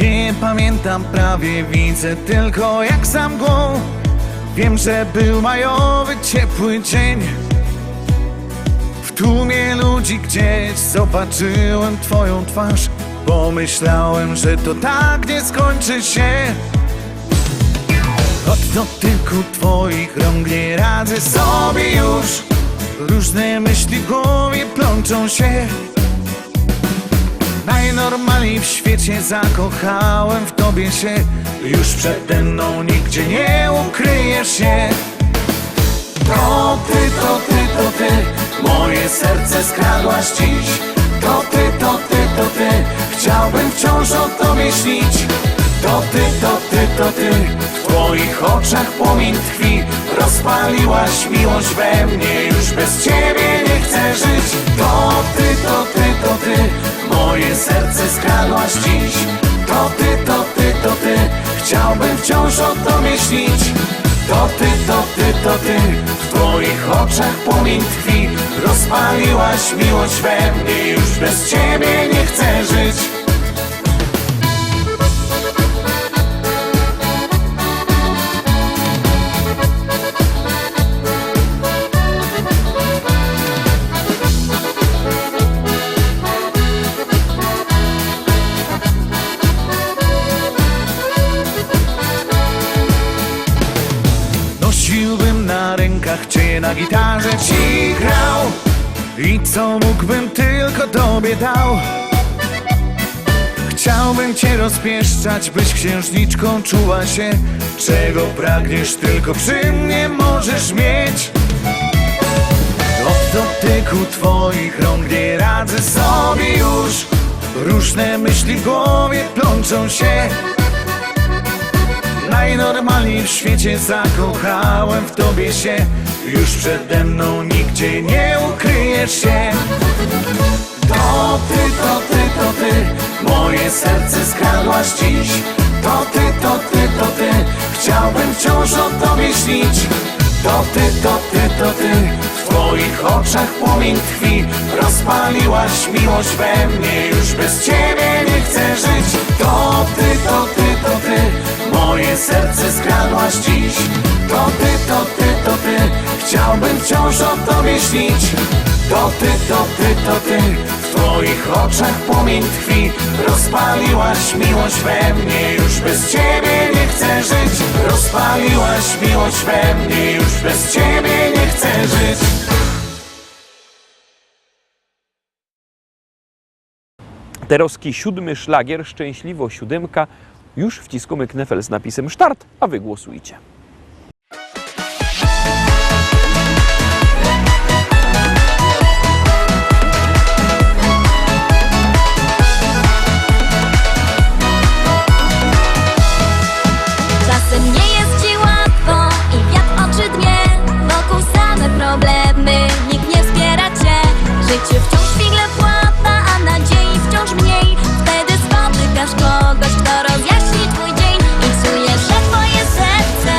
Nie pamiętam prawie, widzę tylko jak za mgłą. Wiem, że był majowy, ciepły dzień. W tłumie ludzi gdzieś zobaczyłem twoją twarz. Pomyślałem, że to tak nie skończy się. Od dotyku twoich rąk nie radzę sobie już. Różne myśli w głowie plączą się. Najnormalniej w świecie zakochałem w tobie się. Już przede mną nigdzie nie ukryjesz się. To ty, to ty, to ty, moje serce skradłaś dziś. To ty, to ty, to ty, chciałbym wciąż o tobie śnić. To ty, to ty, to ty, w twoich oczach płomień tkwi. Rozpaliłaś miłość we mnie, już bez ciebie nie chcę żyć. To ty, to ty, to ty, moje serce skradłaś dziś. To ty, to ty, to ty, chciałbym wciąż o tobie śnić. To ty, to ty, to ty, w twoich oczach płomień tkwi. Rozpaliłaś miłość we mnie, już bez ciebie nie chcę żyć. Nosiłbym na rękach cię, na gitarze ci grał i co mógłbym tylko tobie dał. Chciałbym cię rozpieszczać, byś księżniczką czuła się. Czego pragniesz, tylko przy mnie możesz mieć. Od dotyku twoich rąk nie radzę sobie już. Różne myśli w głowie plączą się. Najnormalniej w świecie zakochałem w tobie się. Już przede mną nigdzie nie ukryjesz się. To ty, to ty, to ty, moje serce skradłaś dziś. To ty, to ty, to ty, chciałbym wciąż o tobie śnić. To ty, to ty, to ty, w twoich oczach płomień tkwi. Rozpaliłaś miłość we mnie, już bez ciebie nie chcę żyć. To ty, to ty, to ty, moje serce skradłaś dziś. To ty, to ty, to ty, chciałbym wciąż o tobie śnić. To ty, to ty, to ty, w twoich oczach płomień tkwi. Rozpaliłaś miłość we mnie, już bez ciebie nie chcę żyć. Rozpaliłaś miłość we mnie, już bez ciebie nie chcę żyć. Terowski siódmy szlagier, Szczęśliwo siódemka. Już wciskamy knefel z napisem start, a wy głosujcie. Czasem nie jest ci łatwo i wiatr oczy dnie. Wokół same problemy, nikt nie wspiera cię. Życie wciąż figle płata, a nadziei wciąż mniej. Wtedy spotykasz kogoś, kto rozjaśni twój dzień i czujesz, że twoje serce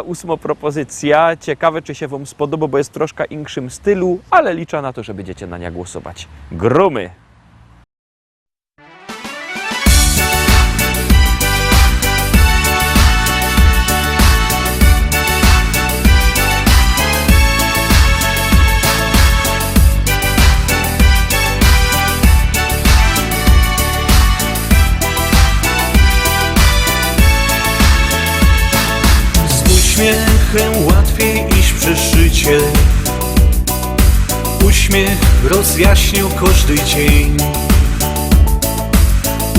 ósma propozycja. Ciekawe, czy się Wam spodoba, bo jest troszkę inkszym stylu, ale liczę na to, że będziecie na nią głosować. Gromy! Uśmiechem łatwiej iść przez życie. Uśmiech rozjaśnił każdy dzień.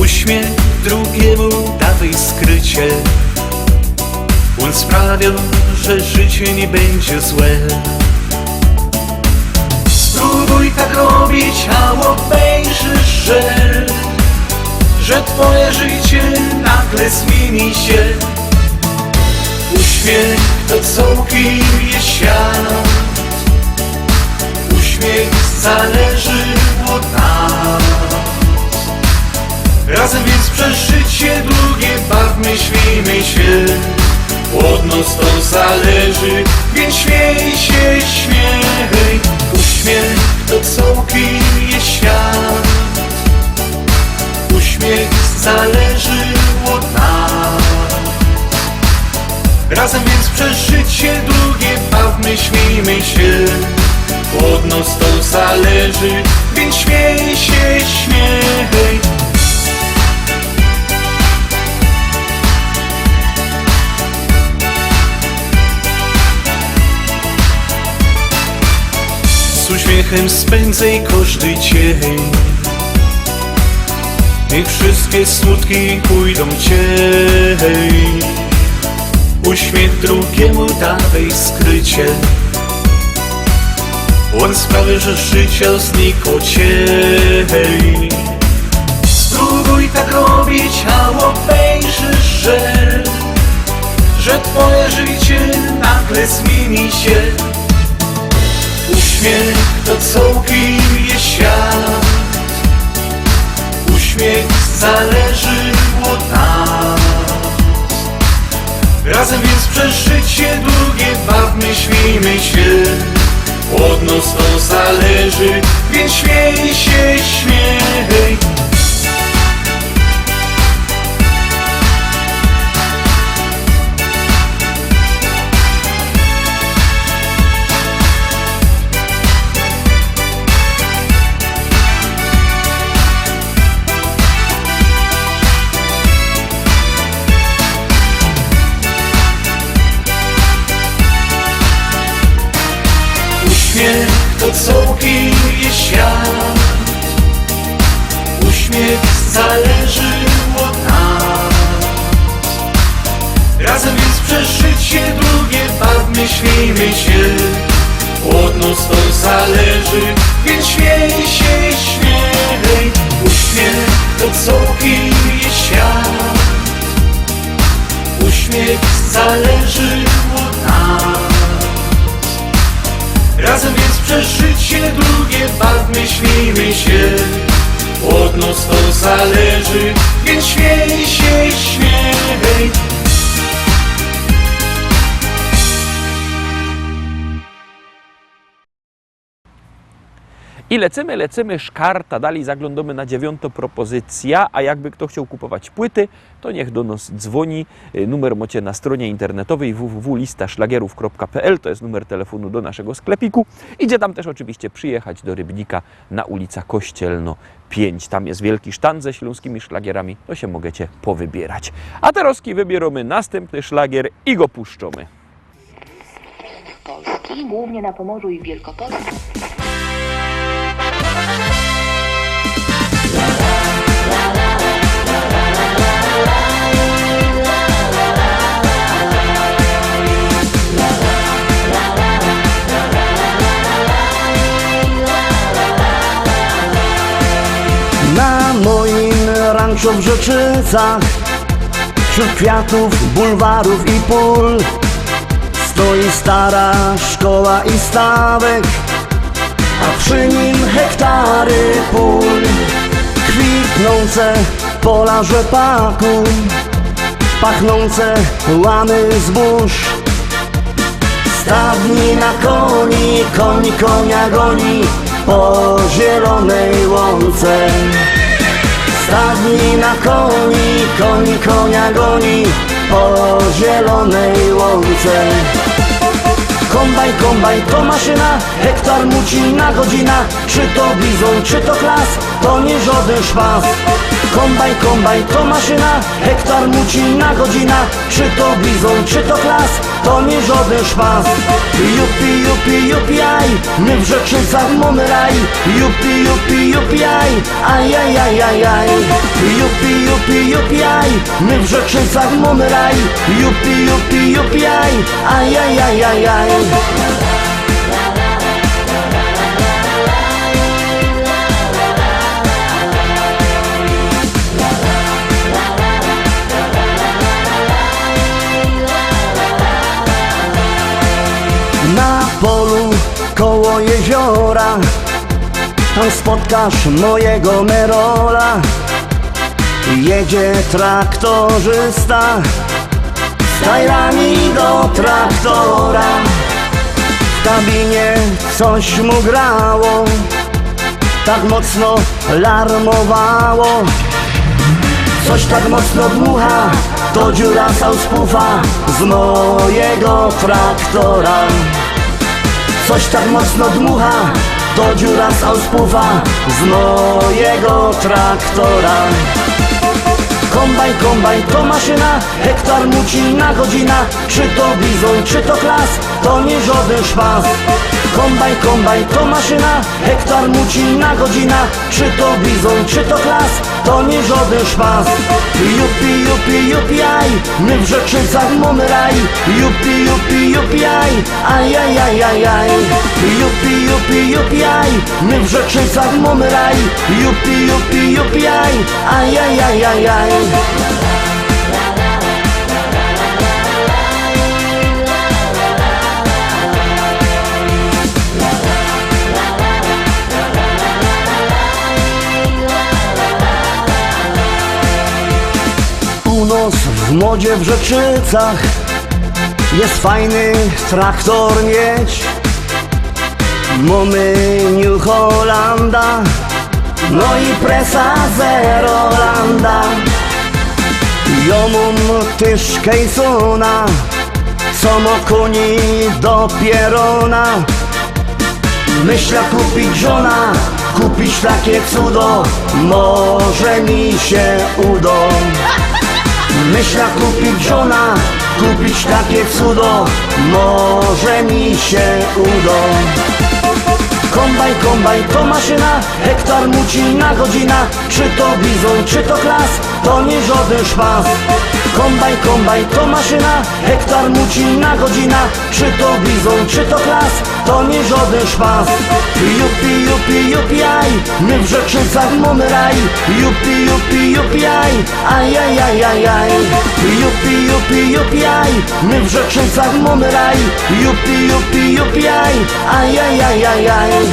Uśmiech drugiemu dawaj skrycie. On sprawił, że życie nie będzie złe. Spróbuj tak robić, a obejrzysz, że twoje życie nagle zmieni się. Uśmiech to całkiem jest świat. Uśmiech zależy od nas. Razem więc przez życie długie bawmy, śmiejmy się. Od nas to zależy, więc śmiej się, śmiej. Uśmiech to całkiem jest świat. Uśmiech zależy od nas. Razem więc przez życie długie bawmy, śmiejmy się. Od nas to zależy, więc śmiej się, śmiej. Z uśmiechem spędzaj każdy dzień. Niech wszystkie smutki pójdą cień. Uśmiech drugiemu dawaj skrycie. On sprawi, że życie znikło cień. Spróbuj tak robić, a obejrzysz, że twoje życie nagle zmieni się. Uśmiech to całkiem jest świat. Uśmiech zależy od nas. Razem więc przez życie długie bawmy, śmiejmy się. Od nas to zależy, więc śmiej się, śmiej. Uśmiech to całkiem jest świat. Uśmiech zależy od nas. Razem więc przez życie długie bawmy, śmiejmy się. Od nas to zależy, więc śmiej się, śmiej. Uśmiech to całkiem jest świat. Uśmiech zależy od nas. Razem więc przez życie długie bawmy, śmiejmy się. Od nas to zależy, więc śmiej się, śmiej. I lecimy, szkarta, dalej zaglądamy na 9. propozycja, a jakby kto chciał kupować płyty, to niech do nas dzwoni. Numer macie na stronie internetowej www.listaszlagierów.pl, to jest numer telefonu do naszego sklepiku. Idzie tam też oczywiście przyjechać do Rybnika na ulica Kościelno 5. Tam jest wielki sztand ze śląskimi szlagierami, to się możecie powybierać. A teraz wybieramy następny szlagier i go puszczamy. Polski, głównie na Pomorzu i w Wielkopolsce. Na moim ranczu w Rzeczycach, wśród kwiatów, bulwarów i pól, stoi stara szkoła i stawek, a przy nim hektary pól. Kwitnące pola rzepaku, pachnące łany zbóż, Stadni na koni, koń konia goni po zielonej łące. Stadni na koni, koń konia goni po zielonej łące. Kombajn, kombajn to maszyna, hektar muci na godzina. Czy to bizon, czy to klas, to nie żaden szpas. Kombajn, kombajn to maszyna, hektar muci na godzina. Czy to bizon, czy to klas, to nie żaden szpas. Jupi, jupi, jupi, aj, my w Rzeczycach mamy raj. Jupi, jupi, jupi, aj, aj, aj, aj, aj, aj. Jupi, jupi, jupi, aj, my w Rzeczycach mamy raj. Jupi, jupi, jupi, aj, aj, aj, aj, aj, aj. Na polu koło jeziora tam spotkasz mojego Merola. Jedzie traktorzysta z tajrami do traktora. W kabinie coś mu grało, tak mocno larmowało. Coś tak mocno dmucha, to dziura sauspufa z mojego traktora. Coś tak mocno dmucha, to dziura sauspufa z mojego traktora. Kombajn, kombajn to maszyna, hektar muci na godzina. Czy to bizon, czy to klas, to nie żaden szpas. Kombajn, kombajn to maszyna, hektar muci na godzina. Czy to bizon, czy to klas, to nie żaden szpas. Jupi, jupi, jupi, aj, my w Rzeczycach mamy raj. Jupi, jupi, jupi, aj, aj, aj, aj, aj, aj. Jupi, jupi, jupi, aj, my w Rzeczycach mamy raj. Jupi, jupi, jupi, aj, aj, aj, aj, aj, aj. Północ w modzie w Rzeczycach, jest fajny traktor mieć. Mamy New Hollanda, no i presa Zerolanda. Ja mam też Kejsona, co ma koni do pierona. Myślę kupić żona, kupić takie cudo, może mi się uda. Myślę kupić żona, kupić takie cudo, może mi się uda. Kombajn, kombajn to maszyna, hektar muci na godzina. Czy to bizon, czy to klas, to nie żaden szpas. Kombajn, kombajn to maszyna, hektar muci na godzina. Czy to bizon, czy to klas, to nie żaden szpas. Jupi, jupi, jupi, aj, my w Rzeczycach mamy raj. Jupi, jupi, jupi, aj, aj, aj, aj, aj, aj. Jupi, jupi, jupi, aj, my w Rzeczycach mamy raj. Jupi, jupi, jupi, aj, aj, aj, aj, aj, aj.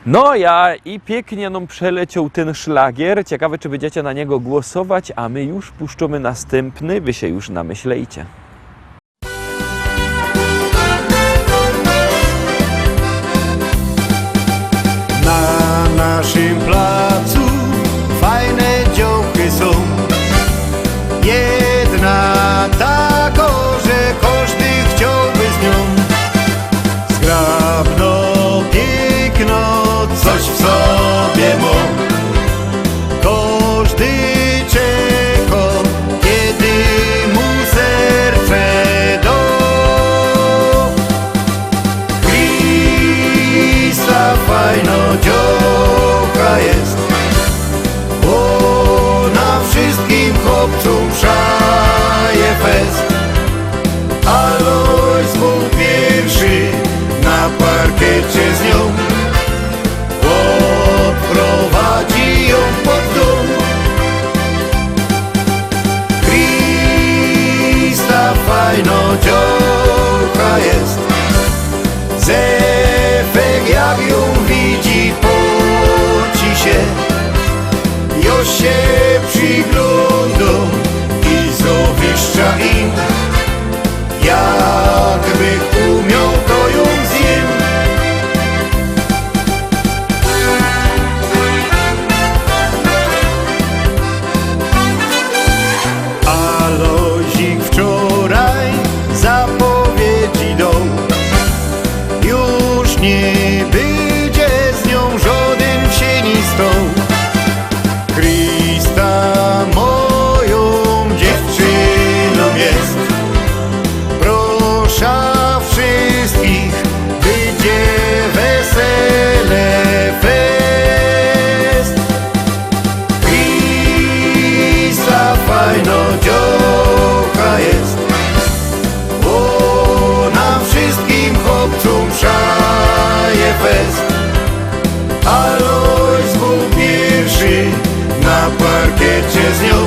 No ja i pięknie nam przeleciał ten szlagier. Ciekawe, czy będziecie na niego głosować, a my już puszczamy następny. Wy się już namyślejcie. Na naszym placu fajne działki są. Jedna taka, że każdy chciałby z nią. Zgrabno, piękno, coś w sobie ma. Każdy czeka, kiedy mu serce da. Krista fajno działka jest. Ona wszystkim chłopcom szaje fest. Alois był pierwszy na parkiecie z nią. Odprowadzi ją pod dom. się przyglądam i zawiszcza im. Jakby umiał, to ją zjem. A Lozik wczoraj zapowiedzi dał. Już nie będzie z nią żaden wsienistą. Krista moją dziewczyną jest. Proszę wszystkich, będzie wesele fest. Krista fajno dziołka jest. Ona wszystkim chłopcom szaje fest. Aloś był pierwszy na parkiecie z nią.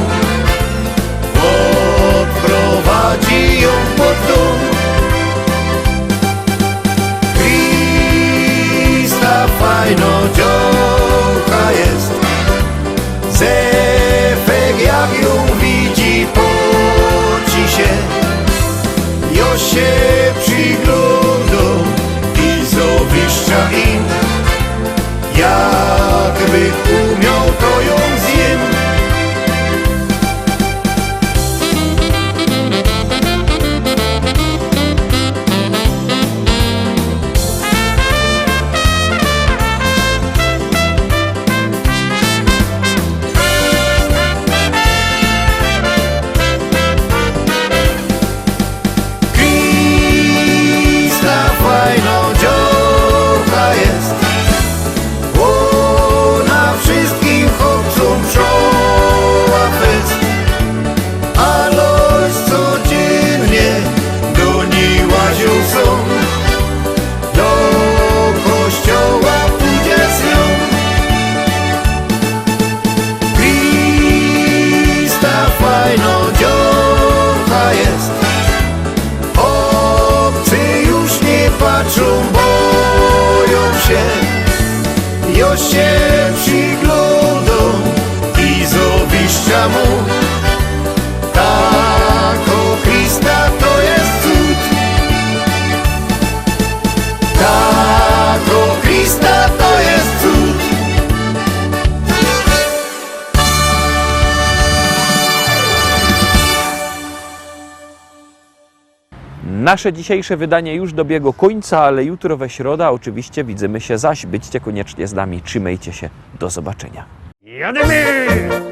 Odprowadzi ją pod dom. Krista fajno dziołka jest. Zefek jak ją widzi, poci się. Jo się przygląda i zawiszcza im. Jakby umiał, to ją zjem. Krista fajno dziołka jest. Ona wszystkim chłopcom czoła fest. Aloś codziennie do niej łazią są. Do kościoła pójdzie z nią. Krista fajno dziołka jest. Obcy już nie patrzą, boją się. Jo się przyglądam i zawiszcza mu. Tako Krista to jest cud. Tako Krista to jest cud. Nasze dzisiejsze wydanie już dobiegło końca, ale jutro we środę oczywiście widzimy się zaś. Byćcie koniecznie z nami, trzymajcie się, do zobaczenia. Jademy!